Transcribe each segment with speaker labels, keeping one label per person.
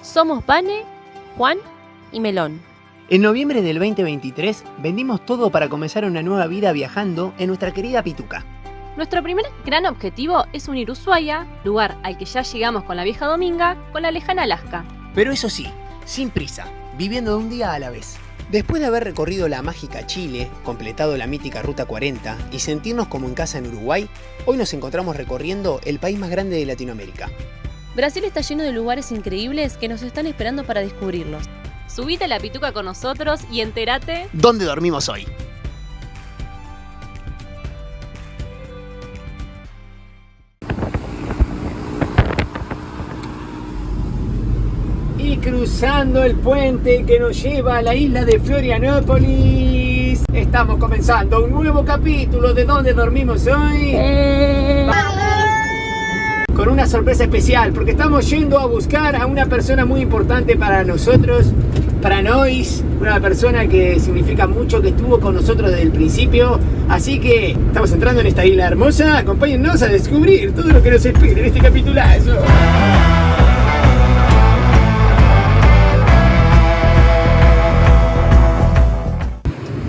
Speaker 1: Somos Vane, Juan y Melón.
Speaker 2: En noviembre del 2023 vendimos todo para comenzar una nueva vida viajando en nuestra querida Pituca.
Speaker 1: Nuestro primer gran objetivo es unir Ushuaia, lugar al que ya llegamos con la vieja Dominga, con la lejana Alaska.
Speaker 2: Pero eso sí, sin prisa, viviendo de un día a la vez. Después de haber recorrido la mágica Chile, completado la mítica Ruta 40 y sentirnos como en casa en Uruguay, hoy nos encontramos recorriendo el país más grande de Latinoamérica.
Speaker 1: Brasil está lleno de lugares increíbles que nos están esperando para descubrirlos. Subite a la Pituca con nosotros y entérate
Speaker 2: ¿dónde dormimos hoy? Y cruzando el puente que nos lleva a la isla de Florianópolis, estamos comenzando un nuevo capítulo de ¿dónde dormimos hoy? Con una sorpresa especial, porque estamos yendo a buscar a una persona muy importante para nosotros, para Nois, una persona que significa mucho, que estuvo con nosotros desde el principio. Así que estamos entrando en esta isla hermosa. Acompáñennos a descubrir todo lo que nos espera en este capitulazo.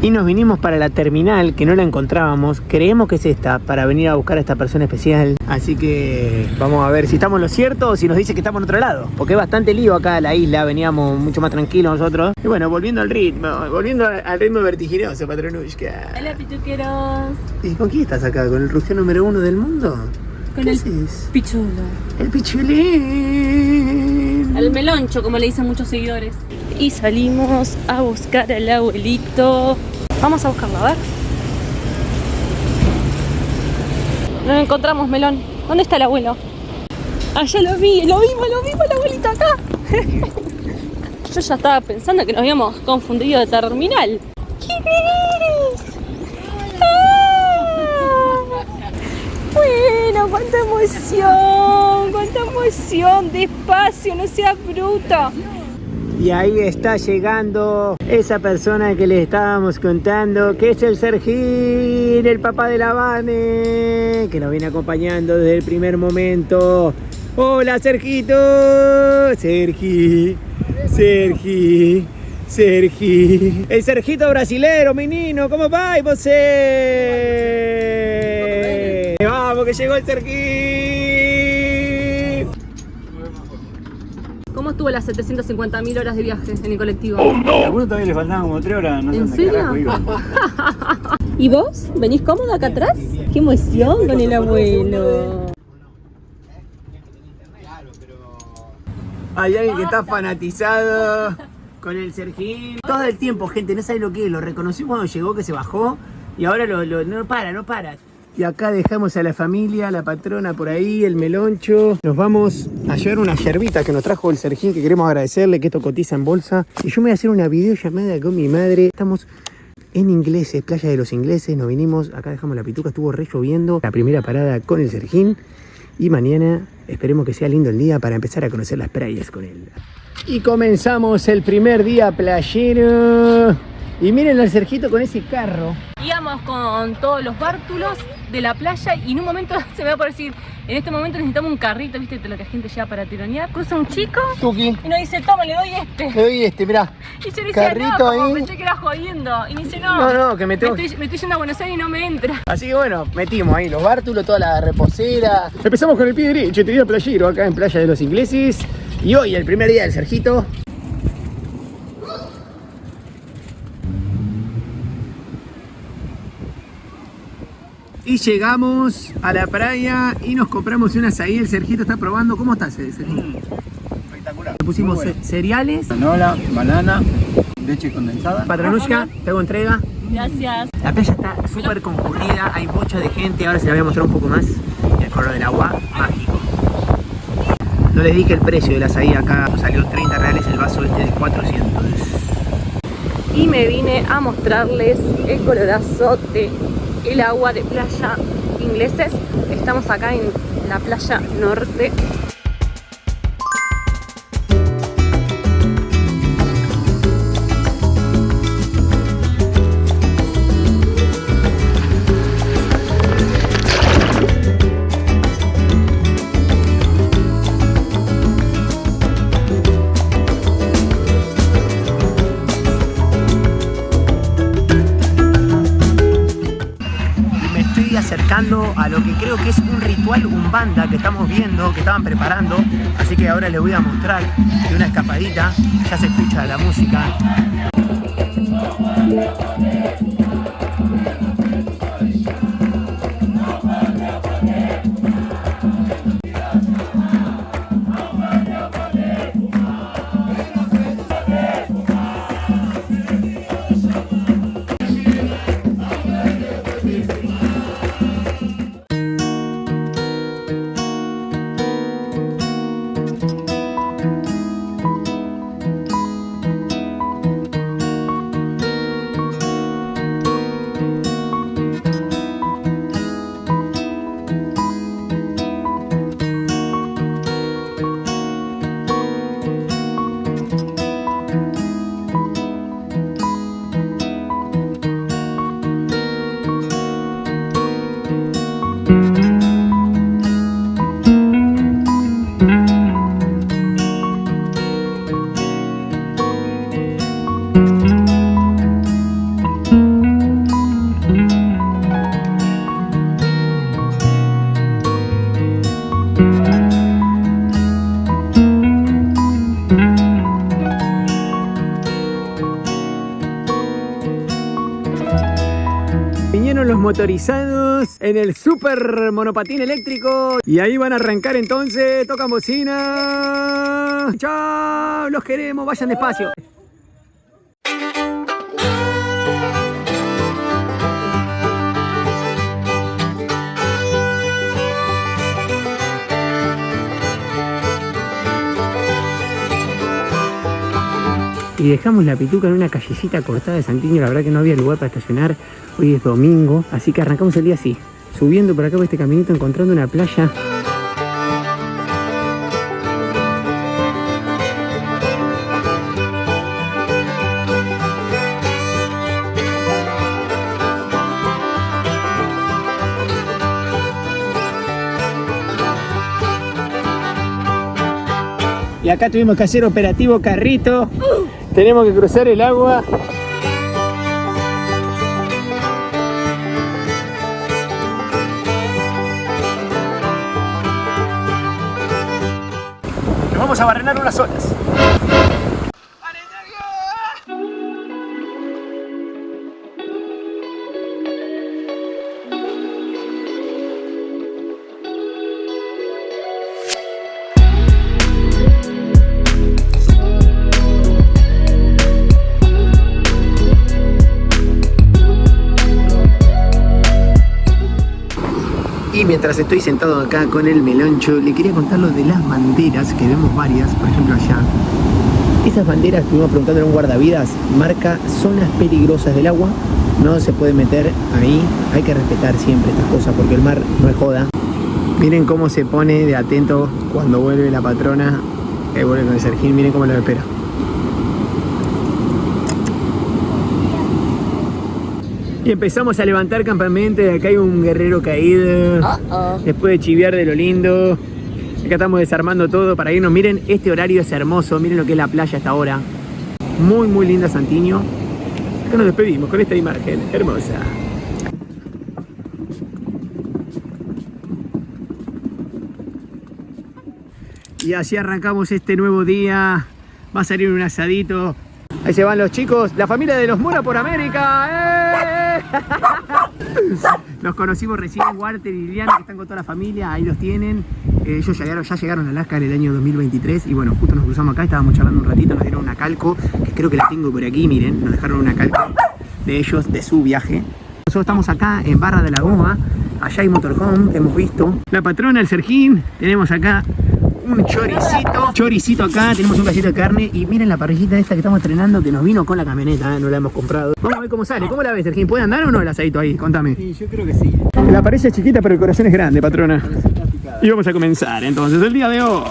Speaker 2: Y nos vinimos para la terminal, que no la encontrábamos. Creemos que es esta, para venir a buscar a esta persona especial. Así que vamos a ver si estamos en lo cierto o si nos dice que estamos en otro lado. Porque es bastante lío acá a la isla, veníamos mucho más tranquilos nosotros. Y bueno, volviendo al ritmo vertiginoso, Patronushka.
Speaker 1: Hola, pituqueros.
Speaker 2: ¿Y con quién estás acá? ¿Con el rufián número 1 del mundo?
Speaker 1: Con el pichulo.
Speaker 2: El pichulín.
Speaker 1: El meloncho, como le dicen muchos seguidores. Y salimos a buscar al abuelito. Vamos a buscarlo, a ver. No lo encontramos, Melón. ¿Dónde está el abuelo? Allá lo vimos el abuelito acá. Yo ya estaba pensando que nos habíamos confundido de terminal. ¿Quién eres? ¡Ah! Bueno, cuánta emoción, despacio, no seas bruta.
Speaker 2: Y ahí está llegando esa persona que les estábamos contando, que es el Sergín, el papá de la Vane, que nos viene acompañando desde el primer momento. ¡Hola, Sergito! Sergi. El Sergito brasilero, menino, ¿cómo va? ¿Y vos? ¡Vamos, que llegó el Sergín!
Speaker 1: ¿Cómo estuvo las 750.000 horas de viaje en el colectivo?
Speaker 3: A algunos todavía le faltaban como 3 horas, no sé
Speaker 1: ¿En
Speaker 3: dónde
Speaker 1: serio?
Speaker 3: carajo iban.
Speaker 1: ¿Y vos? ¿Venís cómodo acá atrás? ¡Qué emoción con el abuelo!
Speaker 2: Hay alguien que está fanatizado con el Sergín. Todo el tiempo, gente, no sabe lo que es. Lo reconoció cuando llegó, que se bajó. Y ahora no para. Y acá dejamos a la familia, la patrona por ahí, el meloncho. Nos vamos a llevar una yerbita que nos trajo el Sergín, que queremos agradecerle, que esto cotiza en bolsa. Y yo me voy a hacer una videollamada con mi madre. Estamos en Ingleses, Playa de los Ingleses. Nos vinimos, acá dejamos la Pituca, estuvo re lloviendo. La primera parada con el Sergín. Y mañana esperemos que sea lindo el día para empezar a conocer las playas con él. Y comenzamos el primer día playero. Y miren al Sergito con ese carro.
Speaker 1: Íbamos con todos los bártulos de la playa y en un momento se me va a decir, en este momento necesitamos un carrito, viste, lo que la gente lleva para tironear. Cruza un chico
Speaker 2: Tuki.
Speaker 1: y nos dice, toma, le doy este.
Speaker 2: Le doy este, mirá.
Speaker 1: Y yo le decía,
Speaker 2: Carrito
Speaker 1: no, como
Speaker 2: ahí.
Speaker 1: pensé que era jodiendo. Y me dice, no,
Speaker 2: No, que me tengo...
Speaker 1: me estoy yendo a Buenos Aires y no me entra.
Speaker 2: Así que bueno, metimos ahí los bártulos, toda la reposera. Empezamos con el pie derecho, te digo playero acá en Playa de los Ingleses. Y hoy, el primer día del Sergito. Y llegamos a la playa y nos compramos unas ahí. El Sergito está probando. ¿Cómo estás, Sergito?
Speaker 3: Espectacular.
Speaker 2: Le pusimos
Speaker 3: Muy bueno.
Speaker 2: cereales.
Speaker 3: Granola, banana, leche condensada.
Speaker 2: Patronushka, te hago entrega.
Speaker 1: Gracias.
Speaker 2: La playa está súper concurrida, hay mucha de gente. Ahora se la voy a mostrar un poco más. El color del agua, mágico. No les dije el precio del azaí acá. Salió 30 reales el vaso este de 400.
Speaker 1: Y me vine a mostrarles el colorazo de el agua de Playa Ingleses. Estamos acá en la playa norte.
Speaker 2: acercando a lo que creo que es un ritual umbanda que estamos viendo, que estaban preparando. Así que ahora les voy a mostrar de una escapadita. Ya se escucha la música. Vinieron los motorizados en el super monopatín eléctrico y ahí van a arrancar entonces. Tocan bocina. ¡Chao! Los queremos, vayan despacio. Y dejamos la pituca en una callecita cortada de Santiño. La verdad que no había lugar para estacionar. Hoy es domingo, así que arrancamos el día así, subiendo por acá por este caminito, encontrando una playa. Y acá tuvimos que hacer operativo carrito. Tenemos que cruzar el agua. Nos vamos a barrenar unas olas. Y mientras estoy sentado acá con el meloncho, le quería contar lo de las banderas, que vemos varias, por ejemplo allá. Esas banderas, estuvimos preguntando en un guardavidas, marca zonas peligrosas del agua, no se puede meter ahí, hay que respetar siempre estas cosas porque el mar no es joda. Miren cómo se pone de atento cuando vuelve la patrona, que vuelve con el Sergín, miren cómo lo espera. Y empezamos a levantar campamento. Acá hay un guerrero caído. Después de chiviar de lo lindo. Acá estamos desarmando todo para irnos. Miren, este horario es hermoso. Miren lo que es la playa hasta ahora. Muy, muy linda Santiño. Acá nos despedimos con esta imagen hermosa. Y así arrancamos este nuevo día. Va a salir un asadito. Ahí se van los chicos. La familia de los Mora por América. ¡Eh! Los conocimos recién, Walter y Liliana, que están con toda la familia, ahí los tienen. Ellos ya llegaron a Alaska en el año 2023 y bueno, justo nos cruzamos acá, estábamos charlando un ratito, nos dieron una calco, que creo que la tengo por aquí, miren, nos dejaron una calco de ellos, de su viaje. Nosotros estamos acá en Barra de la Goma, allá hay motorhome, hemos visto. La patrona, el Sergín, tenemos acá un choricito acá, tenemos un pedacito de carne y miren la parrillita esta que estamos estrenando que nos vino con la camioneta, no la hemos comprado. Vamos a ver cómo sale, ¿cómo la ves, Sergín? ¿Puede andar o no el asadito ahí? Contame.
Speaker 3: Sí, yo creo que sí.
Speaker 2: La parrilla es chiquita pero el corazón es grande, patrona. Y vamos a comenzar entonces el día de hoy.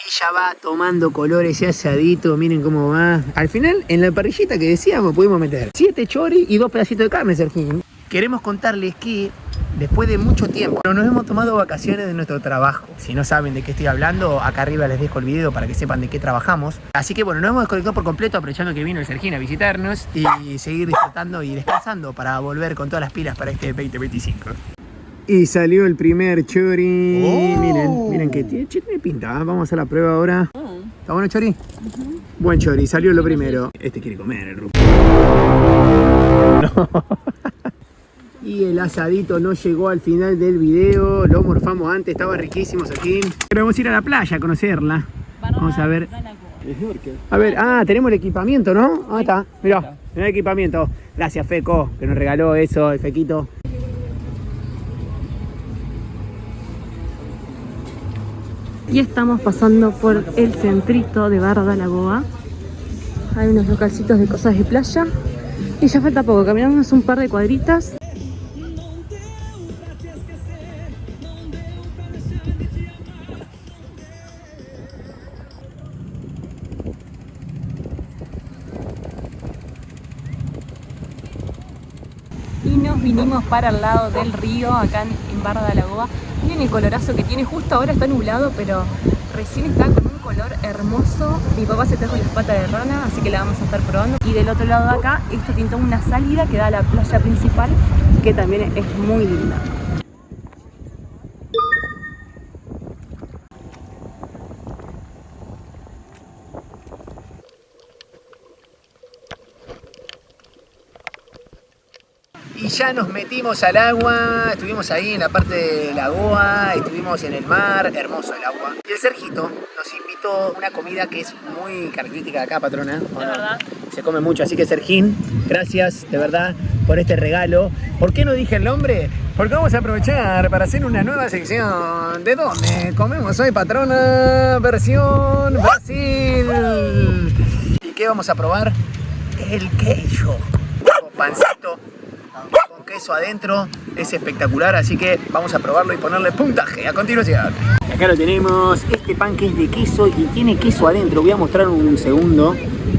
Speaker 2: Y ya va tomando color ese asadito, miren cómo va. Al final, en la parrillita que decíamos, pudimos meter 7 choris y 2 pedacitos de carne, Sergín. Queremos contarles que después de mucho tiempo. Pero nos hemos tomado vacaciones de nuestro trabajo. Si no saben de qué estoy hablando, acá arriba les dejo el video para que sepan de qué trabajamos. Así que bueno, nos hemos desconectado por completo, aprovechando que vino el Sergín a visitarnos y seguir disfrutando y descansando para volver con todas las pilas para este 2025. Y salió el primer chori. Miren que tiene pinta. Vamos a hacer la prueba ahora. ¿Está bueno, chori? Buen chori, salió lo primero. Este quiere comer el Rupi. No. Y el asadito no llegó al final del video. Lo morfamos antes, estaba riquísimo, Sergín. Pero vamos a ir a la playa a conocerla. Vamos a ver. A ver, tenemos el equipamiento, ¿no? Ah, está. Mirá, el equipamiento. Gracias, Feco, que nos regaló eso, el Fequito.
Speaker 1: Y estamos pasando por el centrito de Barra da Lagoa. Hay unos localcitos de cosas de playa. Y ya falta poco, caminamos un par de cuadritas. Y nos vinimos para el lado del río, acá en Barra da Lagoa. Miren el colorazo que tiene, justo ahora está nublado, pero recién está con un color hermoso. Mi papá se trajo las patas de rana, así que la vamos a estar probando. Y del otro lado de acá, esto tiene una salida que da a la playa principal, que también es muy linda.
Speaker 2: Y ya nos metimos al agua, estuvimos ahí en la parte de Lagoa, estuvimos en el mar, hermoso el agua. Y el Sergito nos invitó a una comida que es muy característica de acá, patrona.
Speaker 1: De verdad.
Speaker 2: Se come mucho, así que Sergín, gracias de verdad por este regalo. ¿Por qué no dije el nombre? Porque vamos a aprovechar para hacer una nueva sección. ¿De dónde comemos hoy, patrona? Versión Brasil. ¿Y qué vamos a probar? El queijo. Pancito con queso adentro, es espectacular, así que vamos a probarlo y ponerle puntaje a continuación. Acá lo tenemos, este pan que es de queso y tiene queso adentro. Voy a mostrar un segundo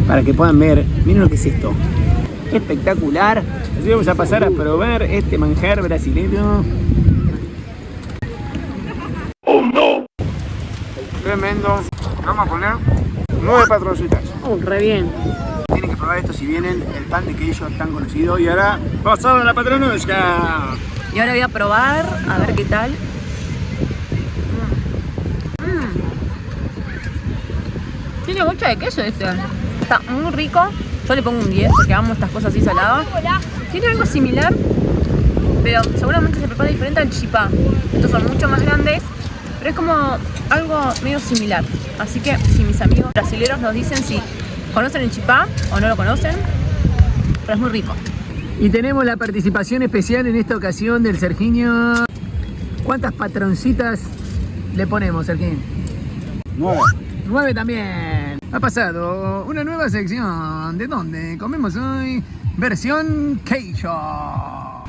Speaker 2: para que puedan ver. Miren lo que es esto, espectacular. Así vamos a pasar a probar este manjar brasileño. ¡Oh no! Tremendo. Vamos a poner 9 patroncitas.
Speaker 1: Re bien.
Speaker 2: Tienen que probar esto si vienen, el pan de queijo tan conocido. Y ahora pasamos a la patronushka.
Speaker 1: Y ahora voy a probar, a ver qué tal. Tiene mucho de queso este. Está muy rico. Yo le pongo un 10 porque amo estas cosas así saladas. Tiene algo similar, pero seguramente se prepara diferente al chipá. Estos son mucho más grandes, pero es como algo medio similar. Así que si mis amigos brasileños nos dicen si conocen el chipá o no lo conocen, pero es muy rico.
Speaker 2: Y tenemos la participación especial en esta ocasión del Sergiño. ¿Cuántas patroncitas le ponemos, Sergín?
Speaker 3: 9.
Speaker 2: 9 también. Ha pasado una nueva sección. ¿De dónde comemos hoy? Versión queijo.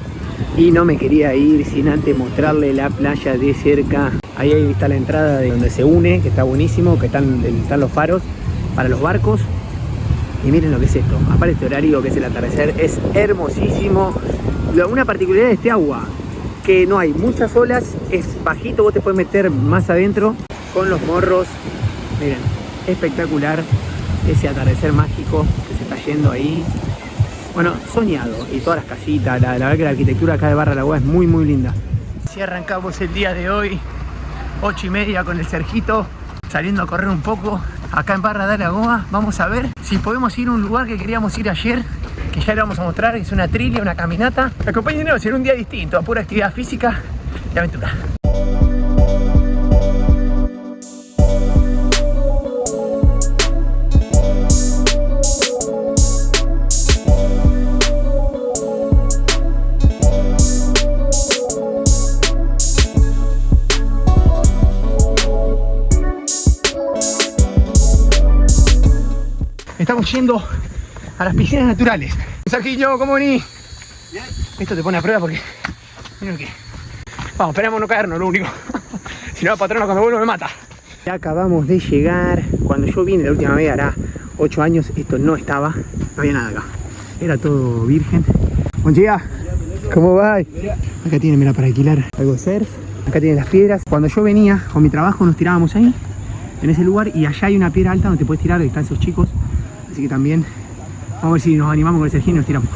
Speaker 2: Y no me quería ir sin antes mostrarle la playa de cerca. Ahí está la entrada de donde se une, que está buenísimo, que están los faros para los barcos. Y miren lo que es esto, aparte este horario que es el atardecer, es hermosísimo. Una particularidad de este agua, que no hay muchas olas, es bajito, vos te puedes meter más adentro con los morros. Miren, espectacular ese atardecer mágico que se está yendo ahí. Bueno, soñado, y todas las casitas, la verdad que la arquitectura acá de Barra Lagoa es muy muy linda. Si arrancamos el día de hoy, 8:30 con el Sergito, saliendo a correr un poco acá en Barra da Lagoa. Vamos a ver si podemos ir a un lugar que queríamos ir ayer, que ya le vamos a mostrar. Es una trilla, una caminata. Acompáñenos en un día distinto, a pura actividad física y aventura. Estamos yendo a las piscinas naturales. Sergio, ¿cómo venís? Bien. Esto te pone a prueba porque... Miren que... Vamos, esperamos no caernos, lo único. Si no, la patrona cuando vuelvo me mata. Ya acabamos de llegar. Cuando yo vine la última vez, hará 8 años, esto no estaba. No había nada acá. Era todo virgen. Buen día. ¿Cómo va? Acá tienen, mira, para alquilar algo de surf. Acá tienen las piedras. Cuando yo venía con mi trabajo nos tirábamos ahí, en ese lugar, y allá hay una piedra alta donde te puedes tirar, donde están esos chicos. Así que también vamos a ver si nos animamos con el Sergín y nos tiramos.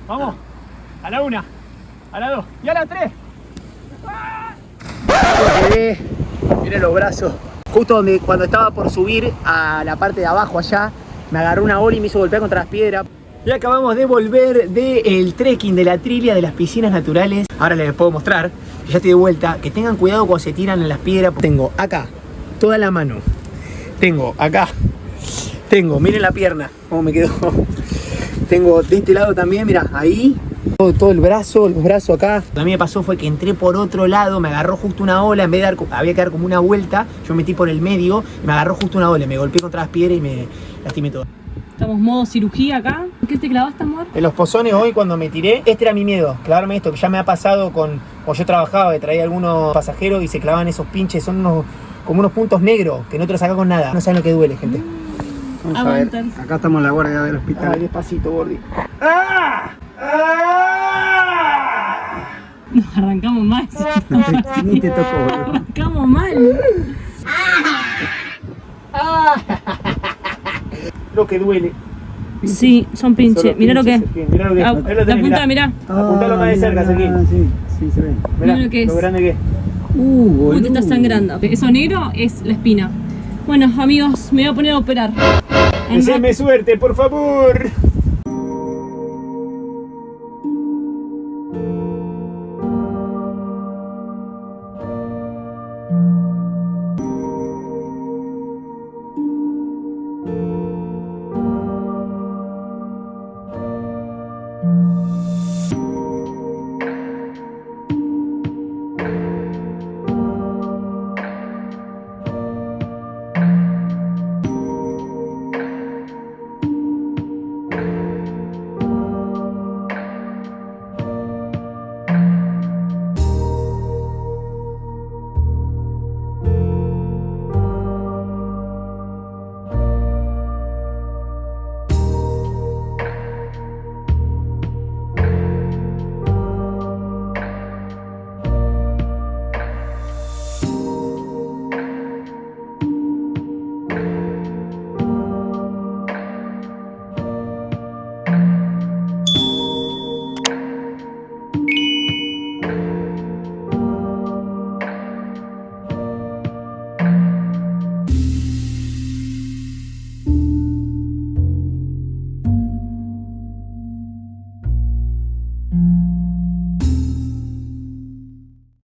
Speaker 2: Vamos, a la 1, a la 2 y a la 3. Miren los brazos. Justo donde cuando estaba por subir a la parte de abajo allá, me agarró una ola y me hizo golpear contra las piedras. Y acabamos de volver del trekking, de la trilia, de las piscinas naturales. Ahora les puedo mostrar, ya estoy de vuelta, que tengan cuidado cuando se tiran en las piedras. Tengo acá toda la mano, tengo acá, tengo, miren la pierna, cómo me quedó. Tengo de este lado también, mira, ahí, todo el brazo, los brazos acá. Lo que a mí me pasó fue que entré por otro lado, me agarró justo una ola, en vez de dar, había que dar como una vuelta, yo metí por el medio, y me agarró justo una ola, me golpeé contra las piedras y me lastimé todo.
Speaker 1: Estamos modo cirugía acá. ¿Qué te clavaste, amor?
Speaker 2: En los pozones hoy cuando me tiré, este era mi miedo, clavarme esto, que ya me ha pasado con, cuando yo trabajaba, que traía algunos pasajeros y se clavaban esos pinches, son unos, como unos puntos negros, que no te los sacas con nada. No saben lo que duele, gente.
Speaker 3: Vamos a ver.
Speaker 1: Aguantar.
Speaker 3: Acá estamos en la guardia del
Speaker 2: Dale,
Speaker 3: hospital.
Speaker 2: despacito, Gordi. ¡Ah! ¡Ah!
Speaker 1: Nos arrancamos mal.
Speaker 3: Ni te tocó, boludo.
Speaker 1: Arrancamos mal.
Speaker 2: Lo que duele.
Speaker 1: Sí, son pinches. Mirá lo que es.
Speaker 2: Mirá lo que es. Ahí lo tenés,
Speaker 1: La punta, mirá.
Speaker 2: Apuntalo más de cerca, Sergín.
Speaker 3: Sí, sí, se ve.
Speaker 1: Mirá lo que es.
Speaker 2: Lo grande que es.
Speaker 1: Uy, te está sangrando. Eso negro es la espina. Bueno, amigos, me voy a poner a operar.
Speaker 2: Deseame suerte, por favor.